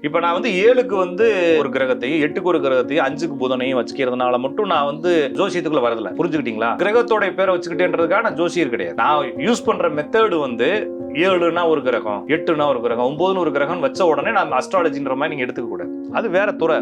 இப்ப நான் வந்து 7க்கு வந்து ஒரு கிரகத்தையும் 8க்கு ஒரு கிரகத்தையும் 5க்கு புதனையும் வச்சுக்கிறதுனால மட்டும் நான் வந்து ஜோசியத்துக்குள்ள வரதில்ல. புரிஞ்சுக்கிட்டீங்களா? கிரகத்தோட பேரை வச்சுக்கிட்டேன்றதுக்காக நான் ஜோசியர் கிடையாது. நான் யூஸ் பண்ற மெத்தடு வந்து 7னா ஒரு கிரகம், 8னா ஒரு கிரகம், 9னு ஒரு கிரகம் வச்ச உடனே நான் அஸ்ட்ராலஜின்ற மாதிரி நீங்க எடுத்துக்க கூடாது. அது வேற துறை.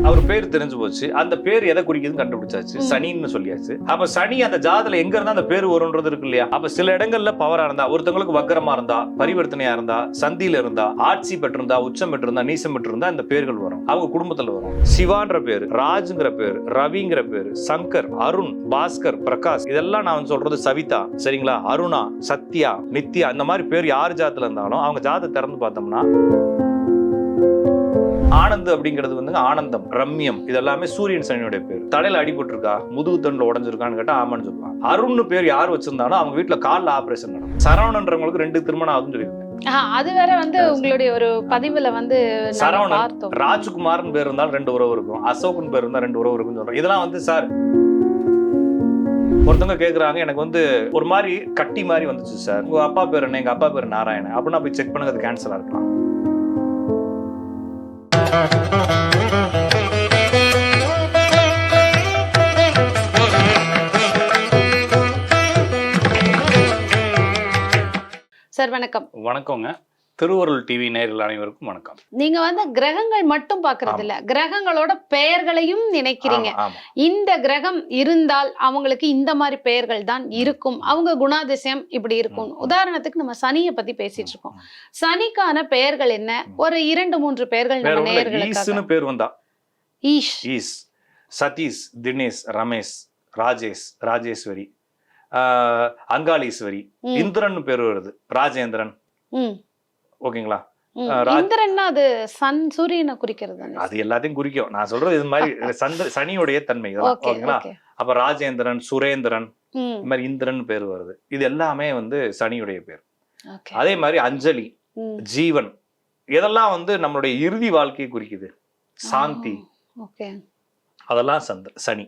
அவர் பேர் தெரிஞ்சு போச்சு. அந்த பேர் எதை குறிக்குதுன்னு கண்டுபிடிச்சாச்சு. சனின்னு சொல்லியாச்சு. அப்ப சனி அந்த ஜாதல எங்க இருந்தா அந்த பேர் வரும்ன்றது இருக்கு இல்லையா? அப்ப சில இடங்கள்ல பவரா இருந்தா, ஒருத்தவங்களுக்கு வக்கரமா இருந்தா, பரிவர்த்தனையா இருந்தா, சந்தியில இருந்தா, ஆட்சி பெற்றிருந்தா, உச்சம் பெற்றிருந்தா, நீசம் பெற்றிருந்தா இந்த பேர்கள் வரும். அவங்க குடும்பத்துல வரும். சிவான்ற பேரு, ராஜ்ங்கிற பேரு, ரவிங்கிற பேரு, சங்கர், அருண், பாஸ்கர், பிரகாஷ், இதெல்லாம் நான் சொல்றது சவிதா, சரிங்களா? அருணா, சத்யா, நித்யா, இந்த மாதிரி பேர் யார் ஜாதத்துல இருந்தாலும் அவங்க ஜாதத்தை திறந்து பார்த்தோம்னா ஆனந்த் அப்படிங்கிறது வந்து ஆனந்தம், ரம்யம், இதெல்லாமே சூரியன் சனியுடைய பேர். தலையில அடிபட்டு இருக்கா, முதுகு தண்டுல உடஞ்சிருக்கான்னு கேட்டா ஆமான்னு சொல்லுவாங்க. அருண் பேர் யார் வச்சிருந்தாலும் அவங்க வீட்டுல கால்ல ஆபரேஷன் நடக்கும். சரவணன்றவங்களுக்கு 2 திருமணம் ஆகுதுன்னு சொல்லியிருக்கேன். அது வேற வந்து உங்களுடைய ஒரு பதிவுல வந்து சரவணன், ராஜ்குமார்னு பேர் இருந்தாலும் 2 உறவு இருக்கும், அசோக்னு பேர் இருந்தா 2 உறவு இருக்குன்னு சொல்றேன். இதெல்லாம் வந்து சார் ஒருத்தவங்க கேக்குறாங்க, எனக்கு வந்து ஒரு மாதிரி கட்டி மாதிரி வந்துச்சு சார், உங்க அப்பா பேர் என்ன? எங்க அப்பா பேர் நாராயணன். அப்படின்னா போய் செக் பண்ணுங்க, அது கேன்சலா இருக்கலாம். சார் வணக்கம். வணக்கங்க. திருவருள் டிவி நேயர்கள் அனைவருக்கும் வணக்கம். நீங்க வந்து கிரகங்கள் மட்டும் பாக்குறது இல்ல, கிரகங்களோட பெயர்களையும் நினைக்கிறீங்க. இந்த கிரகம் இருந்தால் அவங்களுக்கு இந்த மாதிரி பெயர்கள் தான் இருக்கும், அவங்க குணாதிசயம் இப்படி இருக்கும். உதாரணத்துக்கு நம்ம சனியை பத்தி பேசிட்டு இருக்கோம். சனிக்கான பெயர்கள் என்ன? ஒரு 2-3 பெயர்கள் நம்ம நேயர்களுக்காக. பேர் வந்தா ஈஷ், ஈஸ், சதீஷ், தினேஷ், ரமேஷ், ராஜேஷ், ராஜேஸ்வரி, அங்காளீஸ்வரி, இந்திரன் பேர் வருது, ராஜேந்திரன். ஓகேங்களா? இந்திரன்னா அது சன், சூரியனை குறிக்கிறது. அது எல்லாத்தையும் குறிக்கும். நான் சொல்றது இது மாதிரி சனியுடைய தன்மை. ஓகேங்களா? அப்ப ராஜேந்திரன், சுரேந்திரன், இந்த மாதிரி இந்திரன் பேர் வருது. இது எல்லாமே வந்து சனியுடைய பேர். அதே மாதிரி அஞ்சலி, ஜீவன், இதெல்லாம் வந்து நம்மளுடைய இறுதி வாழ்க்கையை குறிக்குது. சாந்தி, அதெல்லாம் சனி.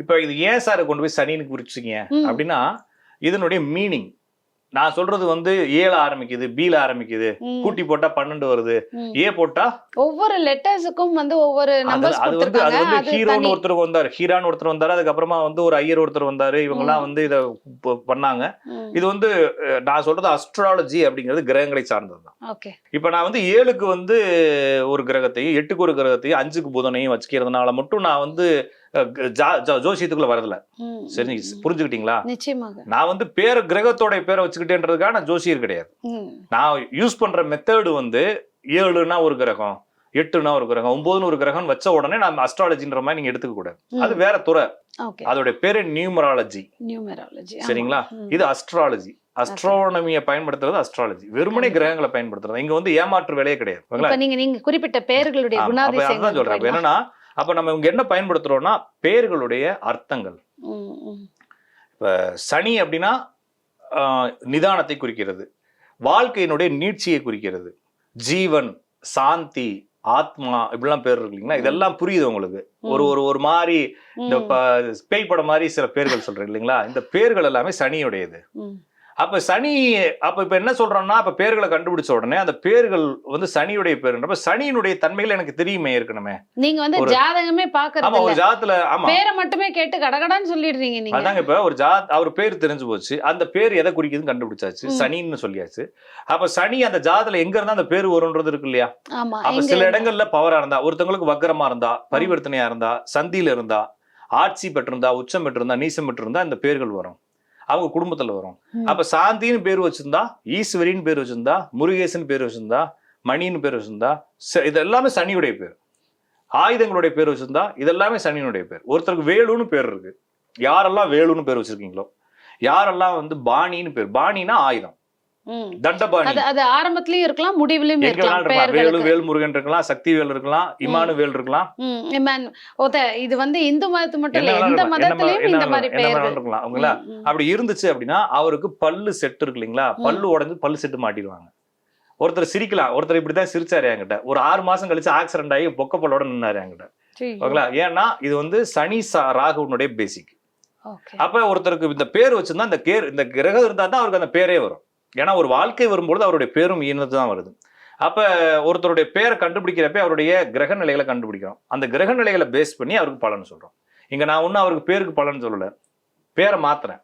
இப்ப இது ஏன் சார் கொண்டு போய் சனின்னு குறிச்சிங்க அப்படின்னா, இதனுடைய மீனிங் நான் சொல்றது வந்து ஏல ஆரம்பிக்குது, பில ஆரம்பிக்குது, கூட்டி போட்டா 12 வருது, ஏ போட்டா ஒவ்வொரு லெட்டர்ஸுக்கும் வந்து ஒவ்வொரு நம்பர்ஸ் கொடுத்திருக்காங்க. அது வந்து ஹீரோன்னு ஒருத்தர் வந்தார், ஹீரான்னு ஒருத்தர் வந்தாரு, அதுக்கப்புறமா வந்து ஒரு ஐயர் ஒருத்தர் வந்தாரு, இவங்க எல்லாம் வந்து இத பண்ணாங்க. இது வந்து நான் சொல்றது அஸ்ட்ராலஜி அப்படிங்கிறது கிரகங்களை சார்ந்ததுதான். இப்ப நான் வந்து 7க்கு வந்து ஒரு கிரகத்தையும் 8க்கு ஒரு கிரகத்தையும் 5க்கு புதனையும் வச்சுக்கிறதுனால மட்டும் நான் வந்து ஜோசியத்துக்குள்ள வரதில்ல. சரி, புரிஞ்சுக்கிட்டீங்களா? நிச்சயமாக. நான் வந்து கிரகத்தோட பேரை வச்சுக்கிட்டேன்றதுக்காக நான் ஜோசியர் கிடையாது. நான் யூஸ் பண்ற மெத்தடு வந்து 7னா ஒரு கிரகம், 8னா ஒரு கிரகம், 9னு ஒரு கிரகம் வச்ச உடனே நான் அஸ்ட்ராலஜின்ற மாதிரி நீங்க எடுத்துக்க கூடாது. அது வேற துறை. அதோட பேரு நியூமராலஜி. சரிங்களா? இது அஸ்ட்ராலஜி. அஸ்ட்ரானமியை பயன்படுத்துறது அஸ்ட்ராலஜி. வெறுமனே கிரகங்களை பயன்படுத்துறது. இங்க வந்து ஏமாற்று வேலையே கிடையாது. நீங்க குறிப்பிட்ட பெயர்களுடைய குணாதிசயங்கள் சொல்றேன். என்னன்னா, அப்ப நம்ம இங்க என்ன பயன்படுத்துறோம்னா பேர்களுடைய அர்த்தங்கள். இப்ப சனி அப்படின்னா நிதானத்தை குறிக்கிறது, வாழ்க்கையினுடைய நீட்சியை குறிக்கிறது, ஜீவன், சாந்தி, ஆத்மா, இப்படிலாம் பேர் இருக்கு இல்லைங்களா? இதெல்லாம் புரியுது உங்களுக்கு? ஒரு மாதிரி இந்த பேய் படம் மாதிரி சில பேர்கள் சொல்றேன் இல்லைங்களா? இந்த பேர்கள் எல்லாமே சனியுடையது. அப்ப சனி, இப்ப என்ன சொல்றோம்னா, அப்ப பேர்களை கண்டுபிடிச்ச உடனே அந்த பேர்கள் வந்து சனியுடைய பேருன்றப்ப சனியினுடைய தன்மைகள் எனக்கு தெரியுமே ஏற்கனவே. நீங்க வந்து ஜாதகமே பாக்குறது இல்ல, ஒரு ஜாதத்துல பேரை மட்டுமே கேட்டு கடகடான்னு சொல்லிடுறீங்க நீங்க. அதாங்க, இப்ப ஒரு அவர் பேர் தெரிஞ்சு போச்சு, அந்த பேர் எதை குறிக்குதுன்னு கண்டுபிடிச்சாச்சு, சனின்னு சொல்லியாச்சு. அப்ப சனி அந்த ஜாதத்துல எங்க இருந்தா அந்த பேர் வரும்ன்றது இருக்கு இல்லையா? அப்ப சில இடங்கள்ல பவரா இருந்தா, ஒருத்தவங்களுக்கு வக்கரமா இருந்தா, பரிவர்த்தனையா இருந்தா, சந்தியில இருந்தா, ஆட்சி பெற்றிருந்தா, உச்சம் பெற்றிருந்தா, நீசம் பெற்றிருந்தா இந்த பேர்கள் வரும். அவங்க குடும்பத்துல வரும். அப்ப சாந்தின்னு பேர் வச்சிருந்தா, ஈஸ்வரின்னு பேர் வச்சிருந்தா, முருகேசன் பேர் வச்சிருந்தா, மணின்னு பேர் வச்சிருந்தா, இது எல்லாமே சனியுடைய பேர். ஆயுதங்களுடைய பேர் வச்சிருந்தா இதெல்லாமே சனியினுடைய பேர். ஒருத்தருக்கு வேலுன்னு பேர் இருக்கு. யாரெல்லாம் வேலுன்னு பேர் வச்சிருக்கீங்களோ, யாரெல்லாம் வந்து பாணின்னு பேர், பாணினா ஆயுதம், தண்டபாணி, அது ஆரம்பத்திலயும் இருக்கலாம், முடிவிலும் இருக்கலாம். வேல்முருகன் இருக்கலாம், சக்தி வேல் இருக்கலாம், இமானு வேல் இருக்கலாம். இது வந்து இந்து மதத்து மட்டும் இல்ல, எந்த மதத்திலயும் இந்த மாதிரி பெயர்கள் இருக்கலாம். அவங்களா அப்படி இருந்துச்சு அப்படின்னா அவருக்கு பல்லு செட்டு இருக்கு இல்லைங்களா? பல்லு உடஞ்சு பல்லு செட்டு மாட்டிடுவாங்க. ஒருத்தர் சிரிக்கலாம், ஒருத்தர் இப்படிதான் சிரிச்சாரு என்கிட்ட, ஒரு 6 மாசம் கழிச்சு ஆக்சிடென்ட் ஆகி பொக்க பல்லோட நின்னாரு என்கிட்ட. ஓகேங்களா? ஏன்னா இது வந்து சனி ராகுனுடைய பேசிக். அப்ப ஒருத்தருக்கு இந்த பேர் வச்சிருந்தா, இந்த கிரகம் இருந்தா தான் அவருக்கு அந்த பேரே வரும். ஏன்னா ஒரு வாழ்க்கை வரும்பொழுது அவருடைய பேரும் ஈனது தான் வருது. அப்ப ஒருத்தருடைய பேரை கண்டுபிடிக்கிறப்ப அவருடைய கிரக நிலைகளை கண்டுபிடிக்கிறோம். அந்த கிரக நிலைகளை பேஸ் பண்ணி அவருக்கு பலன் சொல்றோம். இங்க நான் ஒன்னும் அவருக்கு பேருக்கு பலன் சொல்லல, பேரை மாத்துறேன்.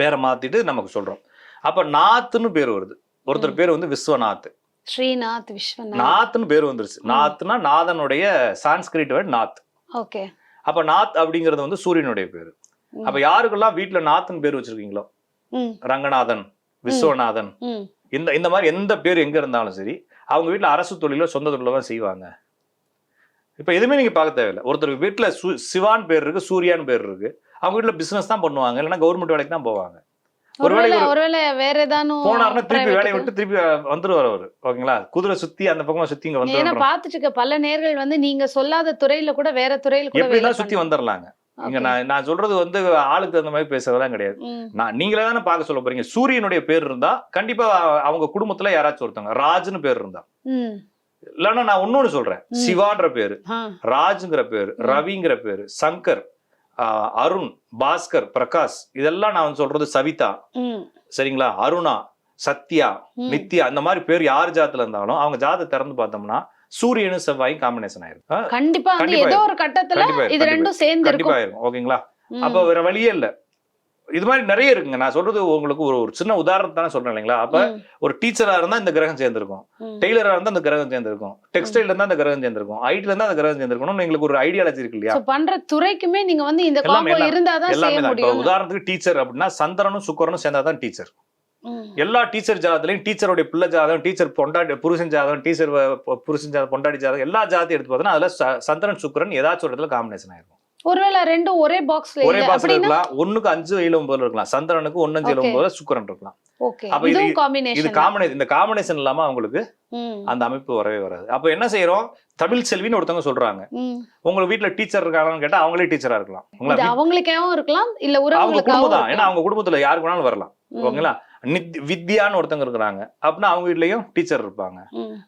பேரை மாத்திட்டு நமக்கு சொல்றோம். அப்ப நாத்னு பேர் வருது. ஒருத்தர் பேர் வந்து விஸ்வநாத், ஸ்ரீநாத், விஸ்வநாத், நாத்னு பேர் வந்துருச்சு. நாத்னா நாதனுடைய சான்ஸ்கிரிட் வேர்ட் நாத். அப்ப நாத் அப்படிங்கிறது வந்து சூரியனுடைய பேரு. அப்ப யாருக்கெல்லாம் வீட்டுல நாத்னு பேர் வச்சிருக்கீங்களோ, ரங்கநாதன், விஸ்வநாதன், இந்த மாதிரி எந்த பேர் எங்க இருந்தாலும் சரி, அவங்க வீட்டுல அரசு தொழிலோ சொந்த தொழிலோ தான் செய்வாங்க. இப்ப எதுவுமே நீங்க பார்க்க தேவையில்லை. ஒருத்தருக்கு வீட்டுல சிவான் பேர் இருக்கு, சூர்யான் பேர் இருக்கு, அவங்க வீட்டுல பிசினஸ் தான் பண்ணுவாங்க, இல்லைன்னா கவர்மெண்ட் வேலைக்கு தான் போவாங்க. ஒருவேளை வேற ஏதாவது போனாருன்னா திருப்பி வேலையை விட்டு திருப்பி வந்துருவார் அவரு. ஓகேங்களா, குதிரை சுத்தி அந்த பக்கமா சுத்தி இங்க வந்து பாத்துட்டு இருக்க பல நேர்கள் வந்து நீங்க சொல்லாத துறையில கூட வேற துறையில கூட எப்படிதான் சுத்தி வந்துடலாங்க. இங்க நான் சொல்றது வந்து ஆளுக்கு அந்த மாதிரி பேசுறதெல்லாம் கிடையாது. நீங்களே தானே பார்க்க சொல்ல போறீங்க. சூரியனுடைய பேர் இருந்தா கண்டிப்பா அவங்க குடும்பத்துல யாராச்சும் ஒருத்தவங்க ராஜ்னு பேர் இருந்தா, இல்லன்னா நான் இன்னொன்னு சொல்றேன், சிவான்ற பேரு, ராஜ்ங்கிற பேரு, ரவிங்கிற பேரு, சங்கர், அருண், பாஸ்கர், பிரகாஷ், இதெல்லாம் நான் சொல்றது சவிதா, சரிங்களா, அருணா, சத்யா, நித்யா, இந்த மாதிரி பேர் யார் ஜாதத்துல இருந்தாலும் அவங்க ஜாதத்தை திறந்து பார்த்தோம்னா சூரியனும் செவ்வாயும் காம்பினேஷன் ஆயிருக்கும். கண்டிப்பா ஏதோ ஒரு கட்டத்துல இது ரெண்டும் சேர்ந்து கண்டிப்பா ஆயிருக்கும். ஓகேங்களா, அப்ப வேற வழியே இல்ல. இது மாதிரி நிறைய இருக்குங்க. நான் சொல்றது உங்களுக்கு ஒரு சின்ன உதாரணம் தானே சொல்றேன் இல்லைங்களா. அப்ப ஒரு டீச்சரா இருந்தா இந்த கிரகம் சேர்ந்திருக்கும், டெய்லரா இருந்தா இந்த கிரகம் சேர்ந்திருக்கும், டெக்ஸ்டைல் இருந்தா இந்த கிரகம் சேர்ந்திருக்கும், ஐடில இருந்தா அந்த கிரகம் சேர்ந்திருக்கும். எங்களுக்கு ஒரு ஐடியாலஜி இருக்கு இல்லையா. பண்ற துறைக்குமே நீங்க வந்து இந்த காம்போ இருந்தாதான் செய்ய முடியும். உதாரணத்துக்கு டீச்சர் அப்படின்னா சந்திரனும் சுக்கிரனும் சேர்ந்தாதான் டீச்சர். எல்லா டீச்சர் ஜாதகத்திலையும் டீச்சருடைய பிள்ளை ஜாதகம், டீச்சர் பொண்டாட்டி புருஷன் ஜாதகம், டீச்சர் புருஷன் ஜாதகம், பொண்டாட்டி ஜாதகம், எல்லா ஜாதத்தையும் எடுத்து பார்த்தோம்னா அதுல சந்திரன் சுக்கிரன் ஏதாச்சும் ஒரு இடத்துல காம்பினேஷன் ஆயிருக்கும். ஒருவேளை ரெண்டும் ஒரே பாக்ஸ்ல இருக்கலாம். 1க்கு 5 7 9 இருக்கலாம். சந்திரனுக்கு 1 5 7 9 சுக்கிரன் இருக்கலாம். அப்ப இது காம்பினேஷன். இந்த காம்பினேஷன் இல்லாம அவங்களுக்கு அந்த அமைப்பு வரவே வராது. அப்ப என்ன செய்யறோம், தமிழ் செல்வின்னு ஒருத்தவங்க சொல்றாங்க, உங்க வீட்டுல டீச்சர் இருக்காங்கன்னு கேட்டா அவங்களே டீச்சரா இருக்கலாம். அவங்களுக்கேவும் இருக்கலாம், இல்ல அவங்க குடும்பம் தான். ஏன்னா அவங்க குடும்பத்துல யாருக்கு வேணாலும் வரலாம். ஓகேங்களா, வித்யான்னு ஒருத்தவங்க இருக்கிறாங்க அப்படின்னா அவங்க வீட்லயும் டீச்சர் இருப்பாங்க.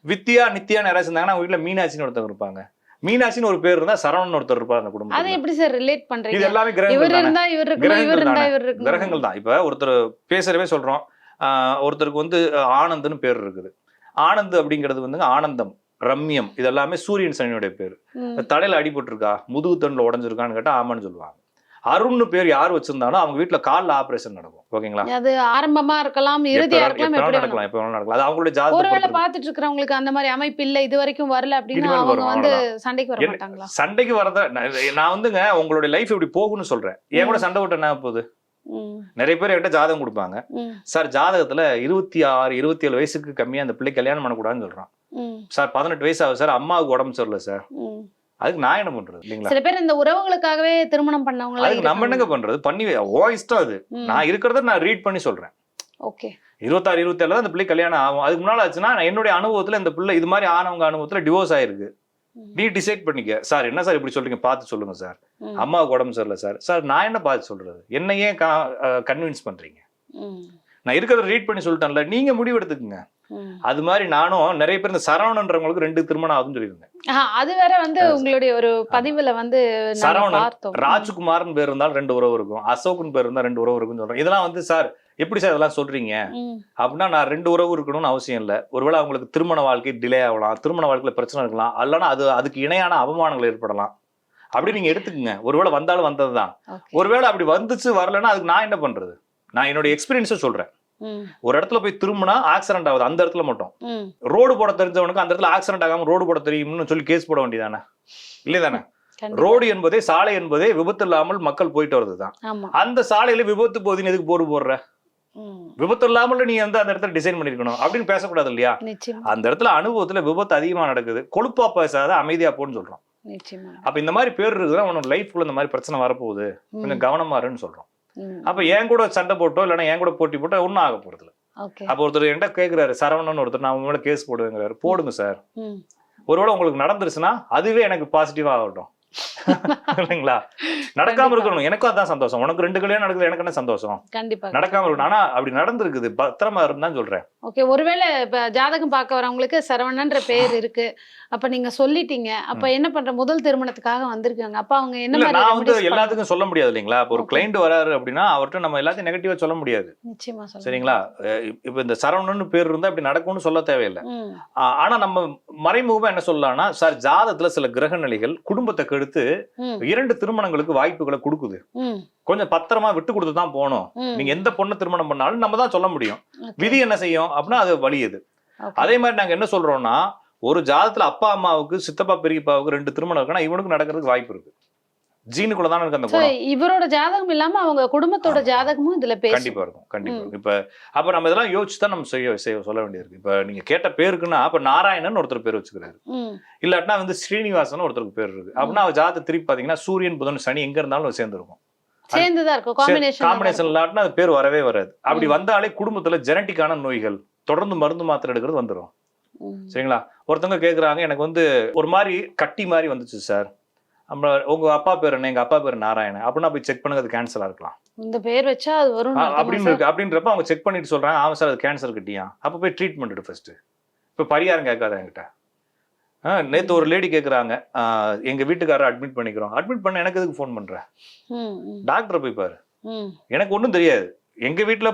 வித்யா நித்யான்னு யாராச்சும் இருந்தாங்கன்னா அவங்க வீட்டுல மீனாட்சின்னு ஒருத்தவங்க இருப்பாங்க. மீனாட்சின்னு ஒரு பேர் இருந்தா சரவணன் ஒருத்தர் இருப்பார் அந்த குடும்பம். அதை எப்படி சார் ரிலேட் பண்றீங்க? இது எல்லாமே கிரகங்கள் தான். இப்ப ஒருத்தர் பேசுறவே சொல்றோம், ஒருத்தருக்கு வந்து ஆனந்த்னு பேர் இருக்குது. ஆனந்த் அப்படிங்கிறது வந்து ஆனந்தம், ரம்யம், இதெல்லாமே சூரியன் சனியுடைய பேரு. தலையில அடிபட்டு இருக்கா, முதுகு தண்டுல உடஞ்சிருக்கான்னு கேட்டா ஆமான்னு சொல்லுவாங்க. அருண்னு பேர் யார் வச்சிருந்தாலும் அவங்க வீட்டுல கால்ல ஆபரேஷன் நடக்கும். ஓகேங்களா, அது ஆரம்பமா இருக்கலாம், இறுதியா இருக்கலாம், நடக்கலாம், எப்ப வேணாலும் நடக்கலாம். அது அவங்களுடைய ஜாதகம். ஒருவேளை பாத்துட்டு இருக்கவங்களுக்கு அந்த மாதிரி அமைப்பு இல்ல, இது வரைக்கும் வரல அப்படின்னா அவங்க வந்து சண்டைக்கு வர மாட்டாங்களா? சண்டைக்கு வரத நான் வந்துங்க உங்களுடைய லைஃப் இப்படி போகும்னு சொல்றேன். ஏன் கூட சண்டை விட்டு என்ன போகுது? நிறைய பேர் என்கிட்ட ஜாதகம் கொடுப்பாங்க, சார் ஜாதகத்துல 26 27 வயசுக்கு கம்மியா அந்த பிள்ளை கல்யாணம் பண்ணக்கூடாதுன்னு சொல்றான் சார். 18 வயசு ஆகுது சார், அம்மாவுக்கு உடம்பு சரியில்லை சார். அதுக்கு நான் என்ன பண்றது? இல்லீங்களா, சில பேர் இந்த உறவுகளுக்காகவே திருமணம் பண்ணவங்க, அதுக்கு நம்ம என்னங்க பண்றது? பண்ணி ஓ இஷ்டம். அது நான் இருக்கிறத நான் ரீட் பண்ணி சொல்றேன். ஓகே, 26 27 தான் அந்த பிள்ளை கல்யாணம் ஆகும். அதுக்கு முன்னால ஆச்சுன்னா என்னுடைய அனுபவத்துல இந்த பிள்ளை இது மாதிரி ஆனவங்க அனுபவத்துல டிவோர்ஸ் ஆயிருக்கு. நீ டிசைட் பண்ணிக்க சார். என்ன சார் இப்படி சொல்றீங்க, பார்த்து சொல்லுங்க சார். அம்மாவுக்கு உடம்பு சரியில்லை சார். சார் நான் என்ன பார்த்து சொல்றது? என்ன ஏன் கன்வின்ஸ் பண்றீங்க? நான் இருக்கிறத ரீட் பண்ணி சொல்லிட்டேன்ல, நீங்க முடிவு எடுத்துக்குங்க. அது மாதிரி நானும் நிறைய பேர் இந்த சரவணன்றவங்களுக்கு 2 திருமணம் ஆகுதுன்னு சொல்லியிருந்தேன். அது வேற வந்து உங்களுடைய ஒரு பதிவுல வந்து சரவணன், ராஜ்குமார்னு பேர் இருந்தாலும் 2 உறவு இருக்கும், அசோக்னு பேர் இருந்தா 2 உறவு இருக்குன்னு சொல்றேன். இதெல்லாம் வந்து சார் எப்படி சார் இதெல்லாம் சொல்றீங்க அப்படின்னா, நான் 2 உறவு இருக்கணும்னு அவசியம் இல்லை. ஒருவேளை அவங்களுக்கு திருமண வாழ்க்கை டிலே ஆகலாம், திருமண வாழ்க்கையில பிரச்சனை இருக்கலாம், அல்லனா அதுக்கு இணையான அவமானங்கள் ஏற்படலாம். அப்படி நீங்க எடுத்துக்கங்க. ஒருவேளை வந்தாலும் வந்ததுதான். ஒருவேளை அப்படி வந்துச்சு வரலன்னா அதுக்கு நான் என்ன பண்றது? நான் என்னோட எக்ஸ்பீரியன்ஸை சொல்றேன். ஒரு இடத்துல போய் திரும்பினா ஆக்சிடென்ட் ஆகுது, அந்த இடத்துல மட்டும் ரோடு போட தெரிஞ்சவனுக்கு அந்த இடத்துல ஆக்சிடென்ட் ஆகாம ரோடு போட தெரியும்னு சொல்லி கேஸ் போட வேண்டியதானே? இல்லைதானே? ரோடு என்பதே, சாலை என்பதே விபத்து இல்லாமல் மக்கள் போயிட்டு வருதுதான். அந்த சாலையில விபத்து போகுதுன்னு எதுக்கு போர்டு போடுற? விபத்து இல்லாமல் நீ வந்து அந்த இடத்துல டிசைன் பண்ணிருக்கணும் அப்படின்னு பேசக்கூடாது இல்லையா? அந்த இடத்துல அனுபவத்துல விபத்து அதிகமா நடக்குது, கொழுப்பா பேசாத அமைதியா போன்னு சொல்றோம். அப்ப இந்த மாதிரி பேர் இருக்குதான் உனக்கு லைஃப்ல இந்த மாதிரி பிரச்சனை வரப்போகுது, கொஞ்சம் கவனமா இருன்னு சொல்றோம். அப்ப என் கூட சண்டை போட்டோ இல்லைன்னா என் கூட போட்டி போட்டோ ஒன்னும் ஆக போறது இல்லை. அப்ப ஒருத்தர் என்கிட்ட கேட்கிறாரு, சரவணன் ஒருத்தர், நான் உங்க மேல கேஸ் போடுவேங்கிறாரு. போடுங்க சார். ஒருவேளை உங்களுக்கு நடந்துருச்சுன்னா அதுவே எனக்கு பாசிட்டிவா ஆகட்டும். இல்லைங்களா? நடக்காம இருக்கணும். எனக்கும் அதான் சந்தோஷம். உனக்கு 2 கல்யாணம் நடக்குது, எனக்கு என்ன சந்தோஷம்? கண்டிப்பா நடக்காம இருக்கணும். ஆனா அப்படி நடந்திருக்குது, பத்திரமா இருந்தான்னு சொல்றேன். ஓகே. ஒருவேளை இப்ப ஜாதகம் பார்க்க வரவங்களுக்கு சரவணன்ற பேர் இருக்கு, அப்ப நீங்க சொல்லிட்டீங்க, அப்ப என்ன பண்ற, முதல் திருமணத்துக்காக வந்திருக்காங்க, அப்ப அவங்க என்ன மாதிரி நான் வந்து remedies எல்லாத்துக்கும் சொல்ல முடியாது இல்லைங்களா? இப்போ ஒரு Okay. கிளைண்ட் வராரு அப்படின்னா அவர்கிட்ட நம்ம எல்லாத்தையும் நெகட்டிவா சொல்ல முடியாது. நிச்சயமா சொல்லுங்க. சரிங்களா? இப்ப இந்த சரவணன் பேர் இருந்தா அப்படி நடக்கும்னு சொல்ல தேவையில்லை. ம். ஆனா நம்ம மறைமுகமா என்ன சொல்லலாம்னா, சார் ஜாதகத்துல சில கிரக நிலைகள் குடும்பத்தை கெடுத்து ம். 2 திருமணங்களுக்கு வாய்ப்புகளை கொடுக்குது. ம். கொஞ்சம் பத்திரமா விட்டு கொடுத்து தான் போகணும். ம். நீங்க எந்த பொண்ணை திருமணம் பண்ணாலும் நம்ம தான் சொல்ல முடியும். Okay. விதி என்ன செய்யும் அப்படின்னா அது வலியுது. Okay. அதே மாதிரி நாங்க என்ன சொல்றோம்னா, ஒரு ஜாதகத்துல அப்பா அம்மாவுக்கு சித்தப்பா பெரியப்பாவுக்கு 2 திருமணம் இருக்குன்னா இவனுக்கு நடக்கிறதுக்கு வாய்ப்பு இருக்கு. ஜீனுக்குள்ள தானே இருக்கு அந்த So, குணம். இவரோட ஜாதகம் இல்லாம அவங்க குடும்பத்தோட ஜாதகமும் இதுல பேசும். கண்டிப்பா இருக்கும், கண்டிப்பா இருக்கும். இப்ப அப்ப நம்ம இதெல்லாம் யோசிச்சு தான் நம்ம சொல்ல வேண்டியிருக்கு. இப்ப நீங்க கேட்ட பேருக்குன்னா அப்ப நாராயணன் ஒருத்தர் பேர் வச்சுக்கிறாரு, ம். இல்லாட்டினா வந்து ஸ்ரீனிவாசன் ஒருத்தருக்கு பேர் இருக்கு அப்படின்னா அவர் ஜாதகத்தை திருப்பி பாத்தீங்கன்னா சூரியன் புதன் சனி எங்க இருந்தாலும் சேர்ந்து இருக்கும். சேர்ந்துதான் இருக்கும், காம்பினேஷன் இல்லாட்டினா அது பேர் வரவே வராது. அப்படி வந்தாலே குடும்பத்துல ஜெனட்டிக்கான நோய்கள், தொடர்ந்து மருந்து மாத்திரை எடுக்கிறது வந்துடும். சரிங்களா? ஒருத்தவங்க கேக்குறாங்க, எனக்கு வந்து ஒரு மாதிரி கட்டி மாதிரி வந்துச்சு சார், நம்ம உங்க அப்பா பேர் என்ன? எங்க அப்பா பேர் நாராயணன். அப்படின்னா போய் செக் பண்ணுங்க, அது கேன்சரா இருக்கலாம். இந்த பேர் வச்சா அது வரும் அப்படின்னு இருக்கு. அப்படின்றப்ப அவங்க செக் பண்ணிட்டு சொல்றாங்க, ஆமா சார் அது கேன்சர் கிட்டியா. அப்ப போய் ட்ரீட்மெண்ட் எடு ஃபர்ஸ்ட். இப்ப பரிகாரம் கேட்காத என்கிட்ட. நேத்து ஒரு லேடி கேக்குறாங்க, எங்க வீட்டுக்காரரை அட்மிட் பண்ணிக்கிறோம். அட்மிட் பண்ண எனக்கு எதுக்கு ஃபோன் பண்ற? டாக்டர் போய் பாரு. எனக்கு ஒண்ணும் தெரியாது. எங்க வீட்டுல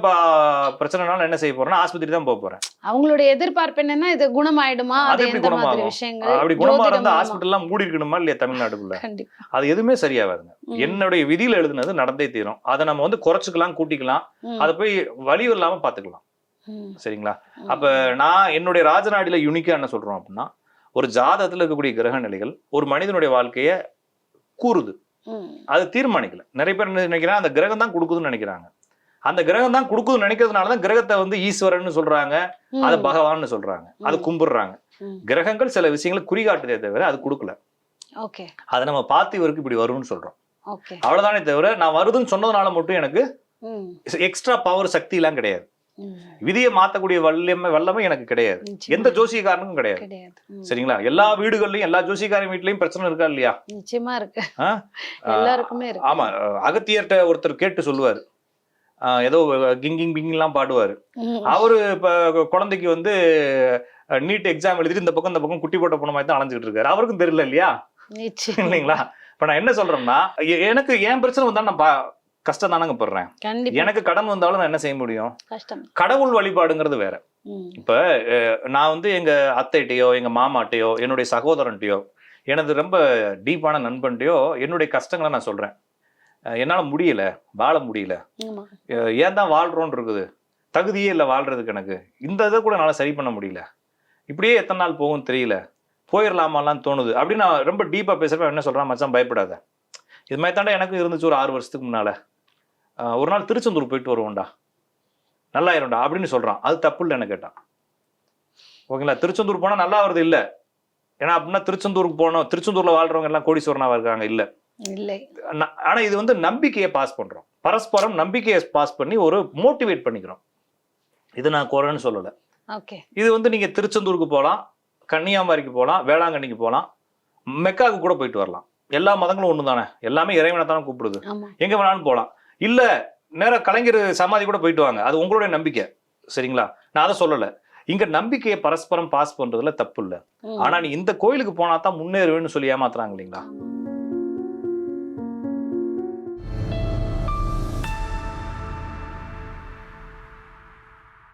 பிரச்சனைனால என்ன செய்ய போறேன்னா ஆஸ்பத்திரி தான் போக போறேன். அவங்களுடைய எதிர்பார்ப்பு என்னன்னா இது குணமாயிடுமா, அது அது எப்படி எந்த மாதிரி குணமாகும்? விஷயங்கள், அப்படி குணமா இருந்தா ஜோதிடம் ஹாஸ்பிட்டல் எல்லாம் மூடி இருக்கணுமா இல்லையா தமிழ்நாட்டுக்குள்ள? கண்டிப்பா. அது எதுவுமே சரியாவாதுங்க. ம். என்னுடைய விதியில எழுதுனது நடந்தே தீரும். அதை நம்ம வந்து குறைச்சிக்கலாம், கூட்டிக்கலாம், ம். அதை போய் வலி இல்லாம பாத்துக்கலாம். ம். சரிங்களா? ம். அப்ப நான் என்னுடைய ராஜநாடியில யூனிக்கா என்ன சொல்றோம் அப்படின்னா, ஒரு ஜாதகத்துல இருக்கக்கூடிய கிரக நிலைகள் ஒரு மனிதனுடைய வாழ்க்கைய கூறுது, ம். அது தீர்மானிக்கல. நிறைய பேர் என்ன நினைக்கிறாங்க, அந்த கிரகம் தான் கொடுக்குதுன்னு நினைக்கிறாங்க. அந்த கிரகம் தான் கொடுக்குதுன்னு நினைக்கிறதுனாலதான் கிரகத்தை வந்து ஈஸ்வரன் சொல்றாங்க, ம். அதை பகவான்னு சொல்றாங்க, அதை கும்பிடுறாங்க. ம். கிரகங்கள் சில விஷயங்களை குறிகாட்டுதே தவிர அது கொடுக்கல. ஓகே. அதை நம்ம பார்த்து இவருக்கு இப்படி வரும்னு சொல்றோம், ஓகே. அவ்வளவுதானே தவிர நான் வருதுன்னு சொன்னதுனால மட்டும் எனக்கு ம். எக்ஸ்ட்ரா பவர் சக்தி எல்லாம் கிடையாது. ம். விதியை மாத்தக்கூடிய வல்லமை எனக்கு கிடையாது. நிச்சயமா. எந்த ஜோசியக்காரனுக்கும் கிடையாது. கிடையாது. ம். சரிங்களா? எல்லா வீடுகள்லயும் எல்லா ஜோசியக்காரன் வீட்லயும் பிரச்சனை இருக்கா இல்லையா? நிச்சயமா இருக்கு, ஆ? எல்லாருக்குமே இருக்கு. ஆமா. அகத்தியர்கிட்ட ஒருத்தர் கேட்டு சொல்லுவாரு, ஏதோ கிங்கிங் பிங்கிங்லாம் பாடுவாரு. ம். அவரு இப்ப குழந்தைக்கு வந்து நீட் எக்ஸாம் எழுதிட்டு இந்த பக்கம் குட்டி போட்ட போன மாதிரி தான் அலைஞ்சிட்டு இருக்காரு. அவருக்கும் தெரியல இல்லையா? நிச்சயம். இல்லைங்களா? இப்ப நான் என்ன சொல்றேன்னா, எனக்கு என் பிரச்சனை வந்தா நான் கஷ்டம் தானங்க படுறேன். கண்டிப்பா எனக்கு கடன் வந்தாலும் நான் என்ன செய்ய முடியும்? கஷ்டம். கடவுள் வழிபாடுங்கிறது வேற. ம். இப்ப நான் வந்து எங்க அத்தைட்டையோ எங்க மாமாட்டையோ என்னுடைய சகோதரன்ட்டையோ எனது ரொம்ப டீப்பான நண்பன்ட்டையோ என்னுடைய கஷ்டங்களை நான் சொல்றேன். என்னால முடியல, வாழ முடியல, ஆமா. ஏன் தான் வாழ்றோன்னு இருக்குது, தகுதியே இல்லை வாழ்றதுக்கு, எனக்கு இந்த இதை கூட என்னால சரி பண்ண முடியல, இப்படியே எத்தனை நாள் போகும் தெரியல, போயிடலாமாலாம் தோணுது அப்படின்னு நான் ரொம்ப டீப்பா பேசுறப்ப என்ன சொல்றான், மச்சான் பயப்படாத, இது மாதிரி தாண்டா எனக்கும் இருந்துச்சு ஒரு 6 வருஷத்துக்கு முன்னால, ஒரு நாள் திருச்செந்தூர் போயிட்டு வருவோம்டா, நல்லாயிரும்டா அப்படின்னு சொல்றான். அது தப்பு இல்லைன்னு கேட்டான். ஓகேங்களா? திருச்செந்தூர் போனா நல்லா வருது இல்ல, ஏன்னா அப்படின்னா திருச்செந்தூருக்கு போனோம், திருச்செந்தூர்ல வாழ்றவங்க எல்லாம் கோடீஸ்வரனாவா இருக்காங்க இல்ல. இல்லை. ஆனா இது வந்து நம்பிக்கையை பாஸ் பண்றோம், பரஸ்பரம் நம்பிக்கையை பாஸ் பண்ணி ஒரு மோட்டிவேட் பண்ணிக்கிறோம். இது நான் குறைன்னு சொல்லல. ஓகே. இது வந்து நீங்க திருச்செந்தூருக்கு போகலாம், கன்னியாகுமரிக்கு போகலாம், வேளாங்கண்ணிக்கு போகலாம், மெக்காவுக்கு கூட போயிட்டு வரலாம். எல்லா மதங்களும் ஒண்ணு தானே, எல்லாமே இறைவனை தானே கூப்பிடுது. எங்க வேணாலும் போகலாம். இல்ல நேரம் கலைஞர் சமாதி கூட போயிட்டு வாங்க, அது உங்களுடைய நம்பிக்கை. சரிங்களா? நான் அதை சொல்லல. இங்க நம்பிக்கையை பரஸ்பரம் பாஸ் பண்றதுல தப்பு இல்லை. ஆனா நீ இந்த கோயிலுக்கு போனா தான் முன்னேறுவேன்னு சொல்லி ஏமாத்துறாங்க இல்லைங்களா?